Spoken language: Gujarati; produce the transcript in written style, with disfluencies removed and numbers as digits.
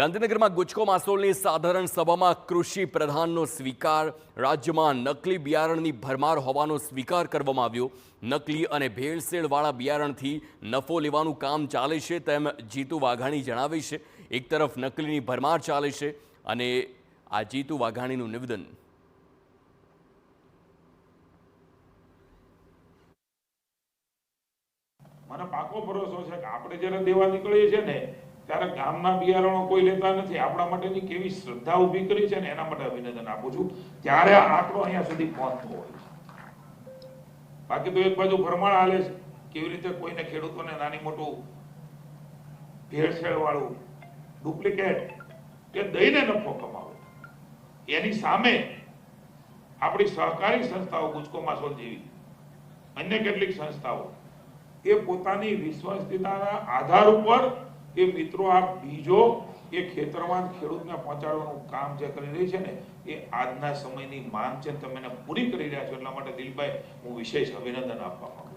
ગાંધીનગરમાં ગુજકો માસોલની સાધારણ સભામાં કૃષિ પ્રધાનનો સ્વીકાર, રાજ્યમાં નકલી બિયારણની ભરમાર હોવાનો સ્વીકાર કરવામાં આવ્યો। નકલી અને ભેળસેળવાળા બિયારણથી નફો લેવાનું કામ ચાલે છે તેમ જીતુ વાઘાણી જણાવે છે। એક તરફ નકલીની ભરમાર ચાલે છે અને આ જીતુ વાઘાણીનું નિવેદન। મને પાકો ભરોસો છે કે આપણે જ્યારે દેવા નીકળીએ છીએ ને ત્યારે ગામના બિયારણો કોઈ લેતા નથી। આપણા માટેની કેવી શ્રદ્ધા ઊભી કરી છે ને એના માટે અભિનંદન આપું છું। ત્યારે આ આંકડો અહીંયા સુધી પહોંચતો હોય છે। બાકી તો એક બાજુ ભરમાળ હાલે છે, કેવી રીતે કોઈને ખેડૂતોને નાની મોટું ભેળસેળ વાળું ડુપ્લિકેટ કે દઈને નફો કમાવો, એની સામે આપણી સહકારી સંસ્થાઓ ગુજકો માસોલ જેવી અન્ય કેટલીક સંસ્થાઓ એ પોતાની વિશ્વસનીયતાના આધાર ઉપર એ મિત્રો આ બીજો એ ખેતરમાં ખેડૂતને પહોંચાડવાનું કામ જે કરી રહી છે ને એ આજના સમયની માંગ છે, તમે એને પૂરી કરી રહ્યા છો। એટલા માટે દિલભાઈ હું વિશેષ અભિનંદન આપવા માંગુ છું।